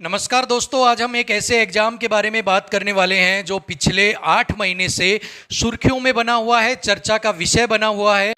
नमस्कार दोस्तों, आज हम एक ऐसे एग्जाम के बारे में बात करने वाले हैं जो पिछले 8 महीने से सुर्खियों में बना हुआ है, चर्चा का विषय बना हुआ है।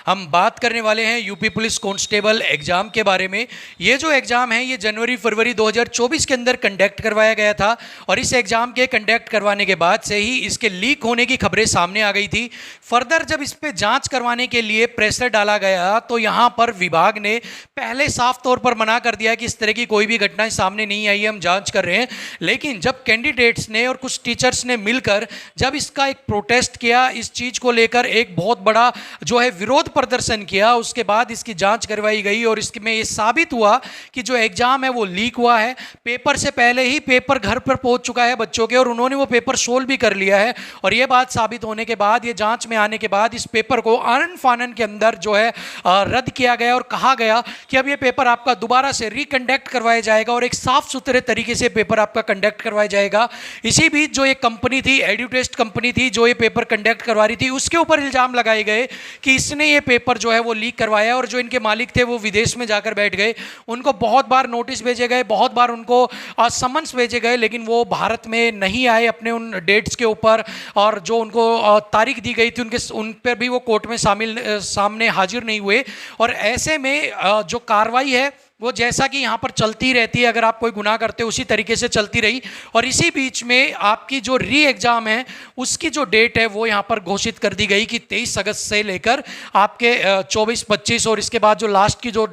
हम बात करने वाले हैं यूपी पुलिस कांस्टेबल एग्जाम के बारे में। ये जो एग्जाम है ये जनवरी-फरवरी 2024 के अंदर कंडक्ट करवाया गया था और इस एग्जाम के कंडक्ट करवाने के बाद से ही इसके लीक होने की खबरें सामने आ गई थी। फर्दर जब इस पे जांच करवाने के लिए प्रेशर डाला गया तो यहाँ पर विभाग ने पहले साफ तौर पर मना कर दिया कि इस तरह की कोई भी घटनाएं सामने नहीं आई है, हम जांच कर रहे हैं। लेकिन जब कैंडिडेट्स ने और कुछ टीचर्स ने मिलकर जब इसका एक प्रोटेस्ट किया, इस चीज़ को लेकर एक बहुत बड़ा जो है विरोध प्रदर्शन किया, उसके बाद इसकी जांच करवाई गई और इसमें ये साबित हुआ कि जो एग्जाम है वो लीक हुआ है। पेपर से पहले ही पेपर घर पर पहुंच चुका है बच्चों के और उन्होंने वो पेपर सोल्व भी कर लिया है। और ये बात साबित होने के बाद, ये जांच में आने के बाद इस पेपर को आनन फानन के अंदर जो है रद्द किया गया और कहा गया कि अब ये पेपर आपका दोबारा से रिकंडक्ट करवाया जाएगा और एक साफ सुथरे तरीके से पेपर आपका कंडक्ट करवाया जाएगा। इसी बीच जो एक कंपनी थी, एड्यूटेस्ट कंपनी थी, जो ये पेपर कंडक्ट करवा रही थी, उसके ऊपर इल्जाम लगाए गए कि इसने ये पेपर जो है वो लीक करवाया और जो इनके मालिक थे वो विदेश में जाकर बैठ गए। उनको बहुत बार नोटिस भेजे गए, बहुत बार उनको समन्स भेजे गए, लेकिन वो भारत में नहीं आए अपने उन डेट्स के ऊपर और जो उनको तारीख दी गई थी उन पर भी वो कोर्ट में सामने हाजिर नहीं हुए। और ऐसे में जो कार्रवाई है वो जैसा कि यहाँ पर चलती रहती है, अगर आप कोई गुनाह करते हो उसी तरीके से चलती रही। और इसी बीच में आपकी जो री एग्ज़ाम है उसकी जो डेट है वो यहाँ पर घोषित कर दी गई कि 23 अगस्त से लेकर आपके 24-25 और इसके बाद जो लास्ट की जो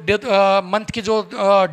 मंथ की जो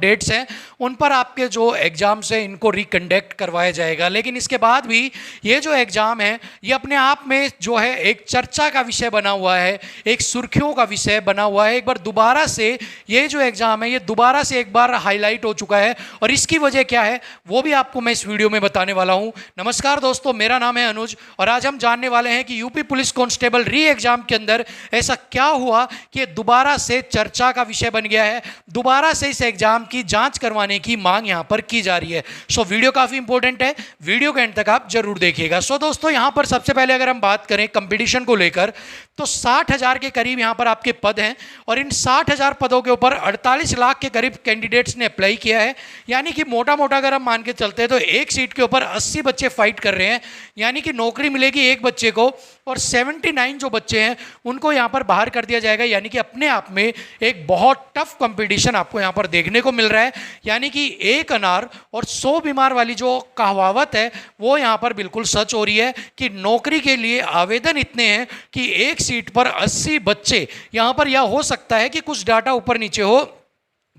डेट्स हैं उन पर आपके जो एग्ज़ाम्स हैं इनको रिकंडक्ट करवाया जाएगा। लेकिन इसके बाद भी ये जो एग्ज़ाम है ये अपने आप में जो है एक चर्चा का विषय बना हुआ है, एक सुर्खियों का विषय बना हुआ है। एक बार दोबारा से ये जो एग्ज़ाम है ये दोबारा से एक बार हाईलाइट हो चुका है और इसकी वजह क्या है वो भी आपको मैं इस वीडियो में बताने वाला हूं। नमस्कार दोस्तों, मेरा नाम है अनुज और आज हम जानने वाले हैं कि यूपी पुलिस कांस्टेबल री एग्जाम के अंदर ऐसा क्या हुआ कि दोबारा से चर्चा का विषय बन गया है, दोबारा से इस एग्जाम की जांच करवाने की मांग यहां पर की जा रही है। सो वीडियो काफी इंपॉर्टेंट है, वीडियो के एंड तक आप जरूर देखिएगा। सो दोस्तों, यहां पर सबसे पहले अगर हम बात करें कंपटीशन को लेकर तो 60,000 के करीब यहां पर आपके पद हैं और इन 60,000 पदों के ऊपर 48 लाख के करीब कैंडिडेट्स ने अप्लाई किया है। यानी कि मोटा मोटा अगर हम मान के चलते हैं तो एक सीट के ऊपर 80 बच्चे फाइट कर रहे हैं, यानी कि नौकरी मिलेगी एक बच्चे को और 79 जो बच्चे हैं उनको यहां पर बाहर कर दिया जाएगा। यानी कि अपने आप में एक बहुत टफ कंपटीशन आपको यहां पर देखने को मिल रहा है। यानी कि एक अनार और 100 बीमार वाली जो कहावत है वो यहां पर बिल्कुल सच हो रही है कि नौकरी के लिए आवेदन इतने हैं कि एक सीट पर 80 बच्चे, यहां पर यह हो सकता है कि कुछ डाटा ऊपर नीचे हो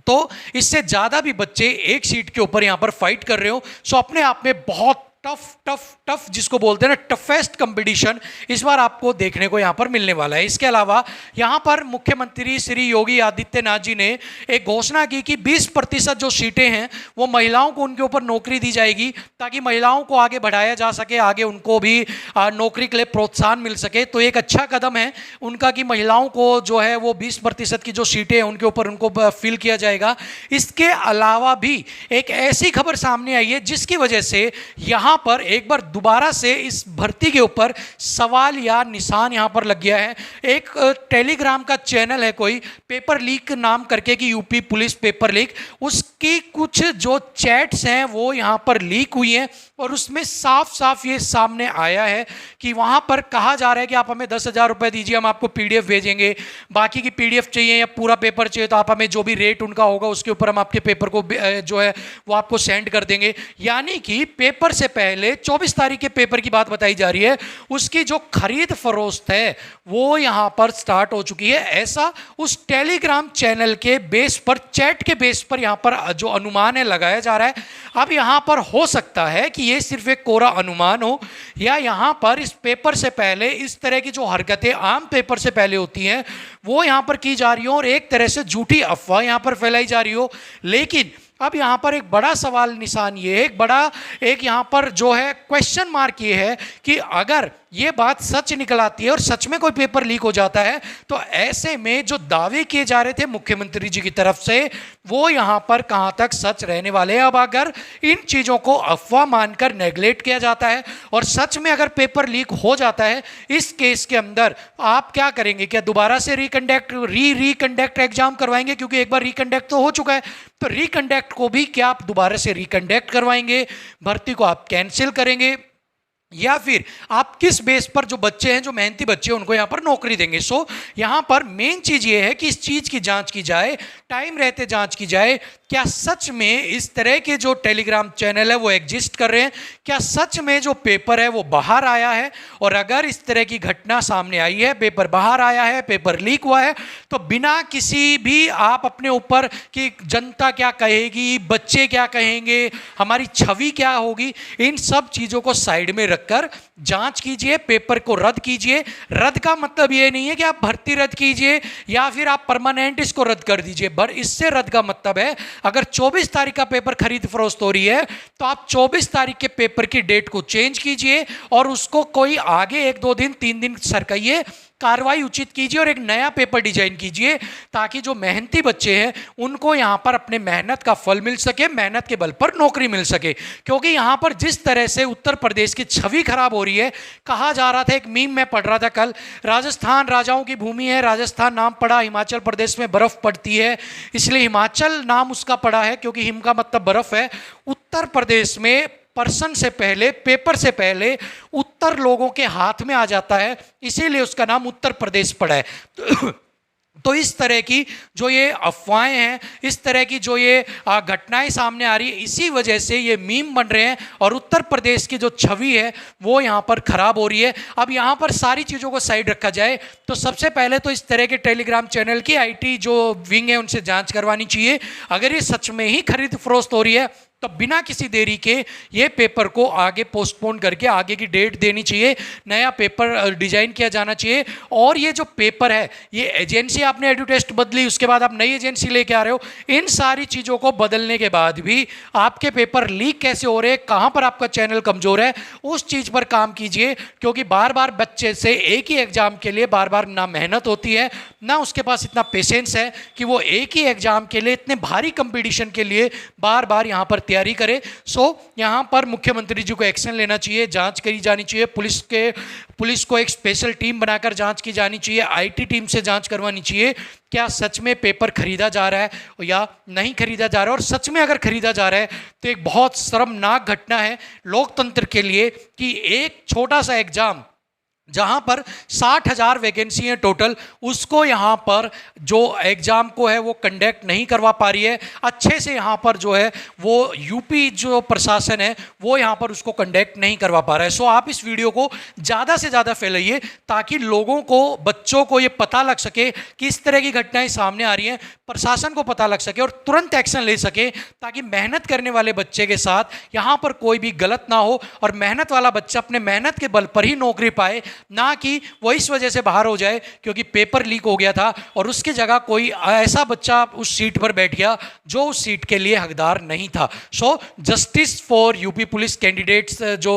तो इससे ज़्यादा भी बच्चे एक सीट के ऊपर यहां पर फाइट कर रहे हो। सो अपने आप में बहुत टफ टफ टफ जिसको बोलते हैं ना, टफेस्ट कंपटीशन इस बार आपको देखने को यहां पर मिलने वाला है। इसके अलावा यहां पर मुख्यमंत्री श्री योगी आदित्यनाथ जी ने एक घोषणा की कि 20% जो सीटें हैं वो महिलाओं को उनके ऊपर नौकरी दी जाएगी ताकि महिलाओं को आगे बढ़ाया जा सके, आगे उनको भी नौकरी के लिए प्रोत्साहन मिल सके। तो एक अच्छा कदम है उनका कि महिलाओं को जो है वो 20% की जो सीटें हैं उनके ऊपर उनको फिल किया जाएगा। इसके अलावा भी एक ऐसी खबर सामने आई है जिसकी वजह से यहां पर एक बार दोबारा से इस भर्ती के ऊपर सवाल या निशान यहां पर लग गया है। एक टेलीग्राम का चैनल है कोई, पेपर लीक नाम करके कि यूपी पुलिस पेपर लीक, उसकी कुछ जो चैट्स हैं वो यहां पर लीक हुई हैं और उसमें साफ साफ ये सामने आया है कि वहां पर कहा जा रहा है कि आप हमें 10,000 रुपये दीजिए, हम आपको पीडीएफ भेजेंगे, बाकी की पीडीएफ चाहिए या पूरा पेपर चाहिए तो आप हमें जो भी रेट उनका होगा उसके ऊपर हम आपके पेपर को जो है वो आपको सेंड कर देंगे। यानी कि पेपर से पहले 24 तारीख के पेपर की बात बताई जा रही है, उसकी जो खरीद फरोख्त है वो यहां पर स्टार्ट हो चुकी है। ऐसा उस टेलीग्राम चैनल के बेस पर, चैट के बेस पर यहां पर जो अनुमान है लगाया जा रहा है। अब यहां पर हो सकता है कि ये सिर्फ एक कोरा अनुमान हो या यहां पर इस पेपर से पहले इस तरह की जो हरकतें आम पेपर से पहले होती हैं वो यहां पर की जा रही हो और एक तरह से झूठी अफवाह यहां पर फैलाई जा रही हो। लेकिन अब यहाँ पर एक बड़ा सवाल निशान ये है, एक बड़ा एक यहाँ पर जो है क्वेश्चन मार्क ये है कि अगर ये बात सच निकल आती है और सच में कोई पेपर लीक हो जाता है, तो ऐसे में जो दावे किए जा रहे थे मुख्यमंत्री जी की तरफ से वो यहाँ पर कहाँ तक सच रहने वाले हैं। अब अगर इन चीज़ों को अफवाह मानकर नेगलेक्ट किया जाता है और सच में अगर पेपर लीक हो जाता है इस केस के अंदर, आप क्या करेंगे? क्या दोबारा से रिकंडक्ट एग्जाम करवाएंगे? क्योंकि एक बार रिकंडक्ट तो हो चुका है, तो रिकंडक्ट को भी क्या आप दोबारा से रिकंडक्ट करवाएंगे? भर्ती को आप कैंसिल करेंगे? या फिर आप किस बेस पर जो बच्चे हैं, जो मेहनती बच्चे हैं, उनको यहाँ पर नौकरी देंगे? सो यहाँ पर मेन चीज़ ये है कि इस चीज़ की जांच की जाए, टाइम रहते जांच की जाए, क्या सच में इस तरह के जो टेलीग्राम चैनल है वो एग्जिस्ट कर रहे हैं? क्या सच में जो पेपर है वो बाहर आया है? और अगर इस तरह की घटना सामने आई है, पेपर बाहर आया है, पेपर लीक हुआ है, तो बिना किसी भी आप अपने ऊपर कि जनता क्या कहेगी, बच्चे क्या कहेंगे, हमारी छवि क्या होगी, इन सब चीज़ों को साइड में रखकर जांच कीजिए, पेपर को रद्द कीजिए। रद्द का मतलब ये नहीं है कि आप भर्ती रद्द कीजिए या फिर आप परमानेंट इसको रद्द कर दीजिए, इससे रद्द का मतलब है अगर 24 तारीख का पेपर खरीद फरोख्त हो रही है तो आप 24 तारीख के पेपर की डेट को चेंज कीजिए और उसको कोई आगे 1-2 दिन 3 दिन सरकाइए, कार्रवाई उचित कीजिए और एक नया पेपर डिजाइन कीजिए ताकि जो मेहनती बच्चे हैं उनको यहाँ पर अपने मेहनत का फल मिल सके, मेहनत के बल पर नौकरी मिल सके। क्योंकि यहाँ पर जिस तरह से उत्तर प्रदेश की छवि खराब हो रही है, कहा जा रहा था, एक मीम में पढ़ रहा था कल, राजस्थान राजाओं की भूमि है, राजस्थान नाम पड़ा, हिमाचल प्रदेश में बर्फ पड़ती है इसलिए हिमाचल नाम उसका पड़ा है क्योंकि हिम का मतलब बर्फ है। उत्तर प्रदेश में पर्सन से पहले, पेपर से पहले उत्तर लोगों के हाथ में आ जाता है, इसीलिए उसका नाम उत्तर प्रदेश पड़ा है। तो इस तरह की जो ये अफवाहें हैं, इस तरह की जो ये घटनाएं सामने आ रही है, इसी वजह से ये मीम बन रहे हैं और उत्तर प्रदेश की जो छवि है वो यहाँ पर खराब हो रही है। अब यहाँ पर सारी चीज़ों को साइड रखा जाए तो सबसे पहले तो इस तरह के टेलीग्राम चैनल की आईटी जो विंग है उनसे जांच करवानी चाहिए। अगर ये सच में ही खरीद फरोख्त हो रही है तो बिना किसी देरी के ये पेपर को आगे पोस्टपोन करके आगे की डेट देनी चाहिए, नया पेपर डिजाइन किया जाना चाहिए। और ये जो पेपर है, ये एजेंसी आपने एडुटेस्ट बदली, उसके बाद आप नई एजेंसी लेके आ रहे हो, इन सारी चीज़ों को बदलने के बाद भी आपके पेपर लीक कैसे हो रहे हैं, कहाँ पर आपका चैनल कमज़ोर है, उस चीज़ पर काम कीजिए। क्योंकि बार बार बच्चे से एक ही एग्ज़ाम के लिए बार बार ना मेहनत होती है, ना उसके पास इतना पेशेंस है कि वो एक ही एग्ज़ाम के लिए, इतने भारी कंपटीशन के लिए बार बार यहाँ पर तैयारी करे। सो यहाँ पर मुख्यमंत्री जी को एक्शन लेना चाहिए, जांच करी जानी चाहिए, पुलिस को एक स्पेशल टीम बनाकर जांच की जानी चाहिए, आईटी टीम से जांच करवानी चाहिए क्या सच में पेपर खरीदा जा रहा है या नहीं खरीदा जा रहा है। और सच में अगर खरीदा जा रहा है तो एक बहुत शर्मनाक घटना है लोकतंत्र के लिए कि एक छोटा सा एग्जाम जहां पर 60,000 वैकेंसी है टोटल, उसको यहां पर जो एग्ज़ाम को है वो कंडक्ट नहीं करवा पा रही है अच्छे से। यहां पर जो है वो यूपी जो प्रशासन है वो यहां पर उसको कंडक्ट नहीं करवा पा रहा है। सो आप इस वीडियो को ज़्यादा से ज़्यादा फैलाइए ताकि लोगों को, बच्चों को ये पता लग सके कि इस तरह की घटनाएं सामने आ रही हैं, प्रशासन को पता लग सके और तुरंत एक्शन ले सके ताकि मेहनत करने वाले बच्चे के साथ यहाँ पर कोई भी गलत ना हो और मेहनत वाला बच्चा अपने मेहनत के बल पर ही नौकरी पाए, ना कि वो इस वजह से बाहर हो जाए क्योंकि पेपर लीक हो गया था और उसकी जगह कोई ऐसा बच्चा उस सीट पर बैठ गया जो उस सीट के लिए हकदार नहीं था। So justice for UP police candidates जो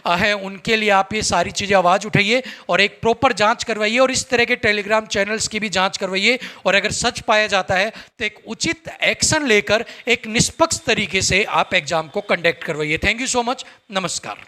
है उनके लिए आप ये सारी चीज़ें आवाज़ उठाइए और एक प्रॉपर जांच करवाइए और इस तरह के टेलीग्राम चैनल्स की भी जांच करवाइए और अगर सच पाया जाता है तो एक उचित एक्शन लेकर एक निष्पक्ष तरीके से आप एग्जाम को कंडक्ट करवाइए। थैंक यू सो मच, नमस्कार।